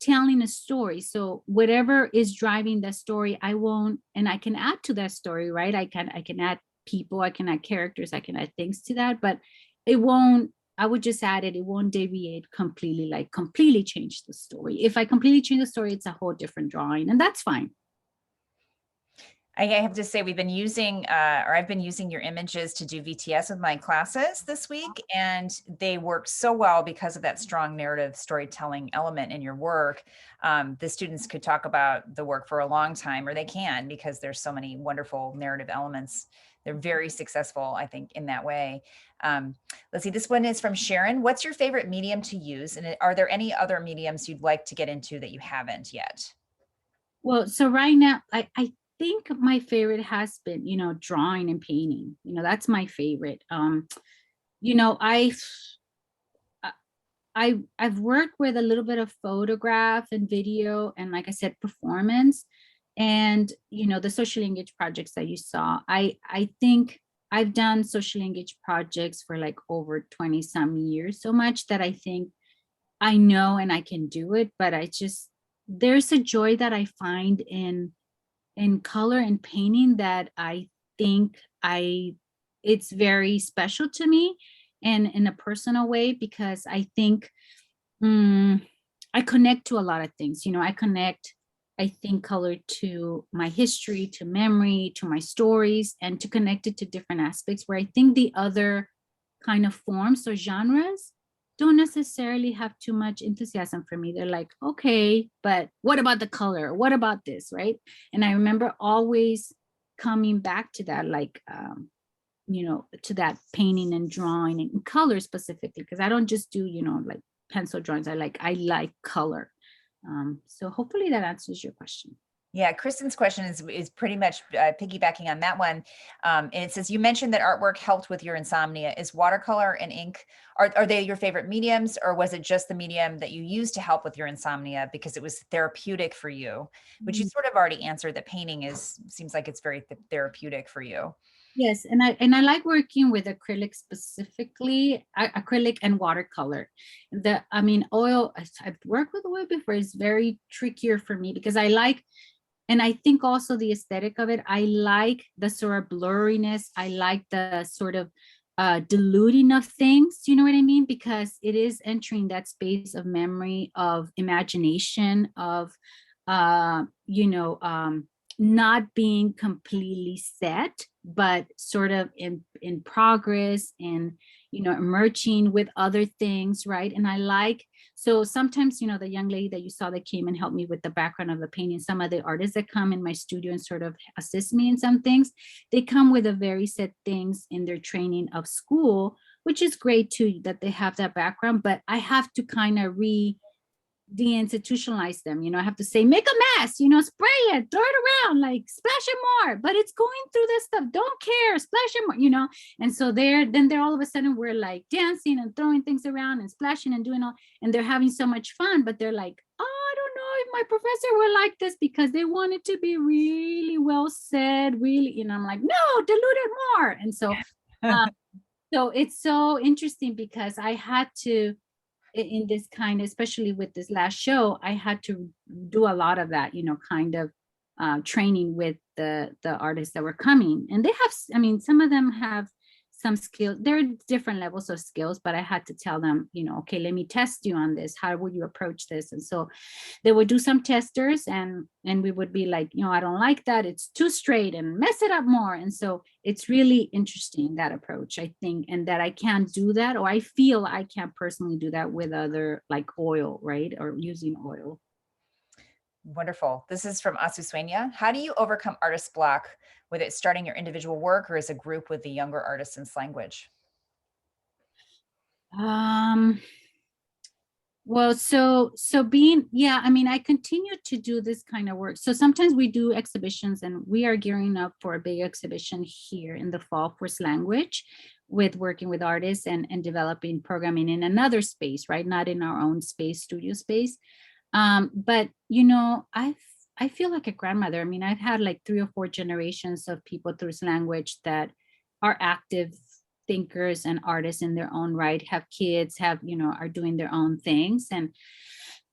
telling a story. So whatever is driving the story, I won't, and I can add to that story, right? I can add people, I can add characters, I can add things to that, but it won't, I would just add it. It won't deviate completely, like completely change the story. If I completely change the story, it's a whole different drawing, and that's fine. I have to say we've been using, or I've been using your images to do VTS with my classes this week, and they work so well because of that strong narrative storytelling element in your work. The students could talk about the work for a long time, or they can, because there's so many wonderful narrative elements. They're very successful, I think, in that way. Let's see, this one is from Sharon. What's your favorite medium to use? And are there any other mediums you'd like to get into that you haven't yet? Well, so right now, I think my favorite has been, drawing and painting. That's my favorite. You know, I- I've worked with a little bit of photograph and video, and like I said, performance, and the socially engaged projects that you saw. I think I've done socially engaged projects for like over 20 some years, so much that I think I know and I can do it, but there's a joy that I find in color and painting that I think it's very special to me, and in a personal way, because I think I connect to a lot of things. I connect, I think, color to my history, to memory, to my stories, and to connect it to different aspects where I think the other kind of forms or genres don't necessarily have too much enthusiasm for me. They're like, okay, but what about the color? What about this, right? And I remember always coming back to that, like, to that painting and drawing and color specifically, because I don't just do, like pencil drawings. I like color. So hopefully that answers your question. Yeah, Kristen's question is pretty much piggybacking on that one. And it says, you mentioned that artwork helped with your insomnia. Is watercolor and ink, are they your favorite mediums, or was it just the medium that you used to help with your insomnia because it was therapeutic for you? Which you sort of already answered, that painting seems like it's very therapeutic for you. Yes, and I like working with acrylic specifically, acrylic and watercolor. Oil, I've worked with oil before. It's very trickier for me because and I think also the aesthetic of it, I like the sort of blurriness. I like the sort of diluting of things, you know what I mean? Because it is entering that space of memory, of imagination, of, not being completely set, but sort of in progress, and emerging with other things, right? And I like, so sometimes, the young lady that you saw that came and helped me with the background of the painting, some of the artists that come in my studio and sort of assist me in some things, they come with a very set things in their training of school, which is great too, that they have that background. But I have to kind of deinstitutionalize them. I have to say, make a mess, spray it, throw it around, like splash it more, but it's going through this stuff, don't care, splash it more, and so they're all of a sudden, we're like dancing and throwing things around and splashing and doing all, and they're having so much fun, but they're like, oh, I don't know if my professor will like this, because they want it to be really well said, really, I'm like, no, dilute it more. And so so it's so interesting, because I had to, in this kind, especially with this last show, I had to do a lot of that, kind of training with the artists that were coming. And they have, some of them have some skill. There are different levels of skills, but I had to tell them, okay, let me test you on this. How would you approach this? And so they would do some testers, and we would be like, I don't like that, it's too straight, and mess it up more. And so it's really interesting, that approach, I think, and that I can't do that, or I feel I can't personally do that with other, like oil, right? Or using oil. Wonderful. This is from Asuswenya. How do you overcome artist block, whether it's starting your individual work or as a group with the younger artists in language? Well, so being, yeah, I continue to do this kind of work. So sometimes we do exhibitions, and we are gearing up for a big exhibition here in the fall for language, with working with artists and developing programming in another space, right? Not in our own space, studio space. But I feel like a grandmother. I've had like 3 or 4 generations of people through language that are active thinkers and artists in their own right, have kids, are doing their own things. And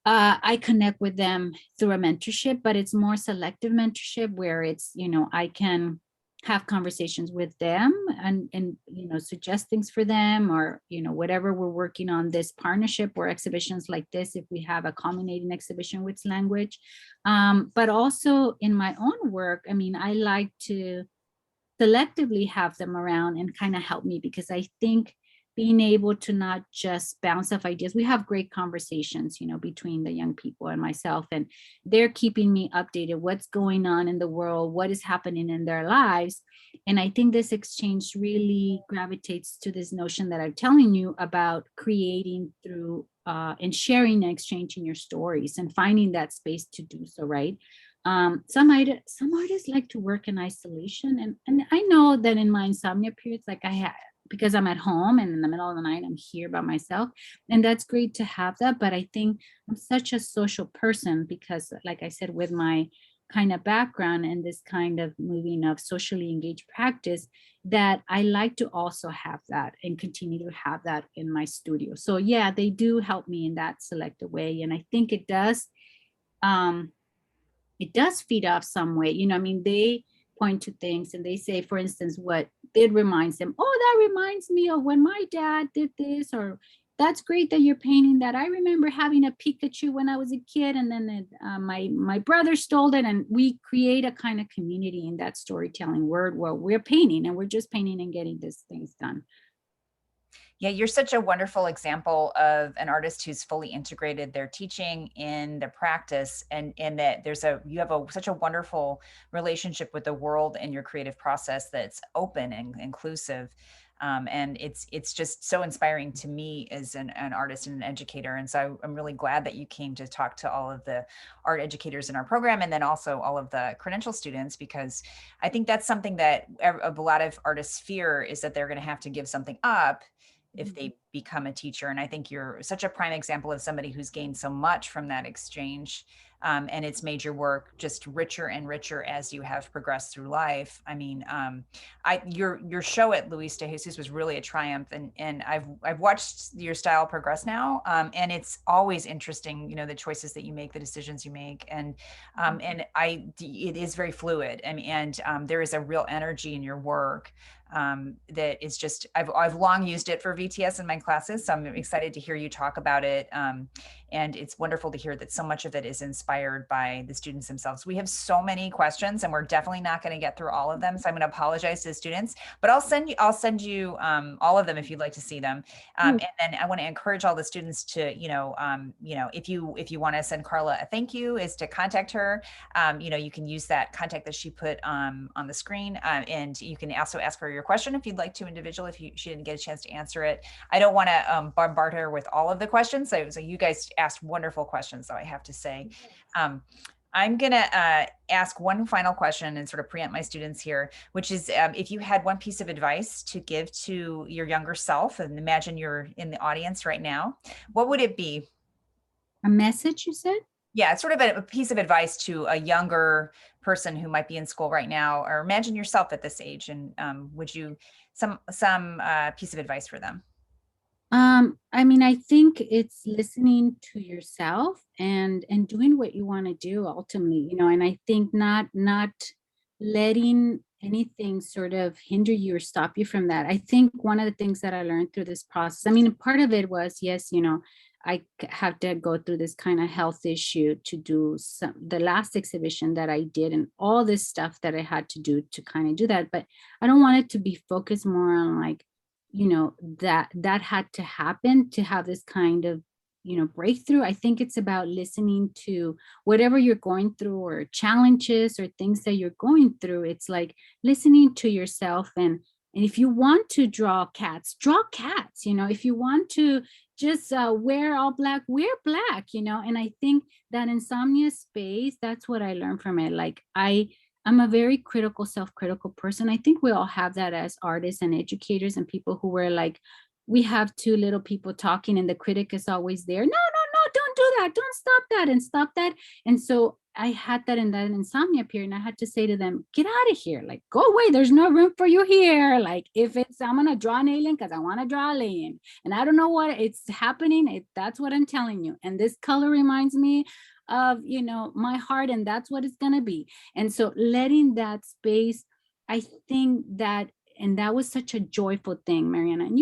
I connect with them through a mentorship, but it's more selective mentorship, where it's, I can have conversations with them and suggest things for them, or whatever we're working on, this partnership or exhibitions like this, if we have a culminating exhibition with language. But also in my own work, I mean, I like to selectively have them around and kind of help me, because I think being able to not just bounce off ideas, we have great conversations, between the young people and myself, and they're keeping me updated what's going on in the world, what is happening in their lives. And I think this exchange really gravitates to this notion that I'm telling you about, creating through and sharing and exchanging your stories and finding that space to do so, right? Some artists like to work in isolation, and I know that in my insomnia periods, like I had, because I'm at home and in the middle of the night I'm here by myself, and that's great to have that. But I think I'm such a social person because, like I said, with my kind of background and this kind of moving of socially engaged practice, that I like to also have that and continue to have that in my studio. So yeah, they do help me in that selective way, and I think um it does feed off some way. I mean, they point to things and they say, for instance, what it reminds them. Oh, that reminds me of when my dad did this, or that's great that you're painting that. I remember having a Pikachu when I was a kid, and then my brother stole it, and we create a kind of community in that storytelling word where we're painting and we're just painting and getting these things done. Yeah, you're such a wonderful example of an artist who's fully integrated their teaching in the practice, and that you have such a wonderful relationship with the world and your creative process that's open and inclusive. And it's just so inspiring to me as an artist and an educator. And so I'm really glad that you came to talk to all of the art educators in our program, and then also all of the credential students, because I think that's something that a lot of artists fear, is that they're going to have to give something up if they become a teacher. And I think you're such a prime example of somebody who's gained so much from that exchange. And it's made your work just richer and richer as you have progressed through life. I mean, your show at Luis de Jesus was really a triumph, and I've watched your style progress now, and it's always interesting, the choices that you make, the decisions you make, and it is very fluid. I mean, and there is a real energy in your work that is just, I've long used it for VTS in my classes, so I'm excited to hear you talk about it. And it's wonderful to hear that so much of it is inspired by the students themselves. We have so many questions, and we're definitely not going to get through all of them, so I'm going to apologize to the students, but I'll send you all of them if you'd like to see them. And then I want to encourage all the students to, if you want to send Karla a thank you, is to contact her. You can use that contact that she put on the screen, and you can also ask her your question if you'd like to individually, if she didn't get a chance to answer it. I don't want to bombard her with all of the questions. So you guys asked wonderful questions, though, I have to say. I'm going to ask one final question and sort of preempt my students here, which is if you had one piece of advice to give to your younger self, and imagine you're in the audience right now, what would it be? A message, you said? Yeah, it's sort of a piece of advice to a younger person who might be in school right now, or imagine yourself at this age, and would you some piece of advice for them? I mean, I think it's listening to yourself and doing what you want to do ultimately, and I think not letting anything sort of hinder you or stop you from that. I think one of the things that I learned through this process, I mean, part of it was, yes, have to go through this kind of health issue to do the last exhibition that I did, and all this stuff that I had to do to kind of do that. But I don't want it to be focused more on like, that had to happen to have this kind of, breakthrough. I think it's about listening to whatever you're going through, or challenges or things that you're going through. It's like listening to yourself, and if you want to draw cats, if you want to just wear all black, wear black, and I think that insomnia space, that's what I learned from it. Like I'm a very critical, self-critical person. I think we all have that as artists and educators and people who were like, we have two little people talking and the critic is always there. No, don't do that. Don't stop that and stop that. And so I had that in that insomnia period, and I had to say to them, get out of here. Like, go away. There's no room for you here. Like, if I'm going to draw an alien because I want to draw an alien and I don't know what it's happening. That's what I'm telling you. And this color reminds me of, my heart, and that's what it's going to be. And so letting that space, I think that, and that was such a joyful thing, Mariana, and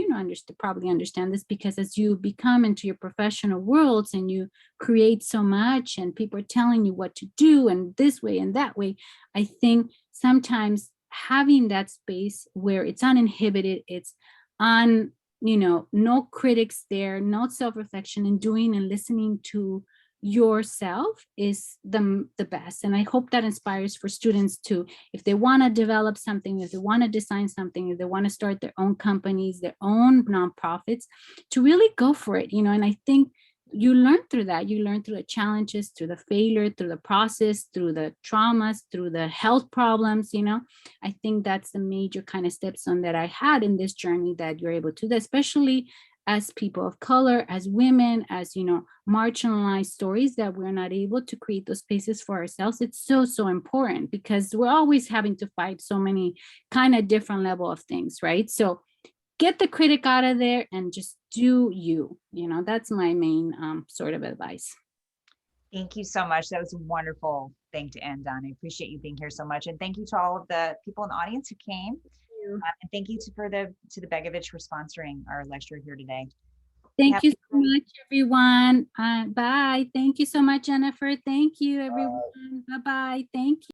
probably understand this, because as you become into your professional worlds and you create so much and people are telling you what to do and this way and that way, I think sometimes having that space where it's uninhibited, it's on, no critics there, no self-reflection, and doing and listening to yourself is the best. And I hope that inspires for students to, if they want to develop something, if they want to design something, if they want to start their own companies, their own nonprofits, to really go for it, and I think you learn through that. You learn through the challenges, through the failure, through the process, through the traumas, through the health problems. I think that's the major kind of steps on that I had in this journey, that you're able to do, especially as people of color, as women, as marginalized stories, that we're not able to create those spaces for ourselves. It's so important, because we're always having to fight so many kind of different level of things, right? So get the critic out of there and just do you. That's my main sort of advice. Thank you so much. That was a wonderful thing to end on. I appreciate you being here so much. And thank you to all of the people in the audience who came. And thank you to the Begovich for sponsoring our lecture here today. Thank you so much, everyone. Bye. Thank you so much, Jennifer. Thank you, everyone. Bye-bye. Thank you.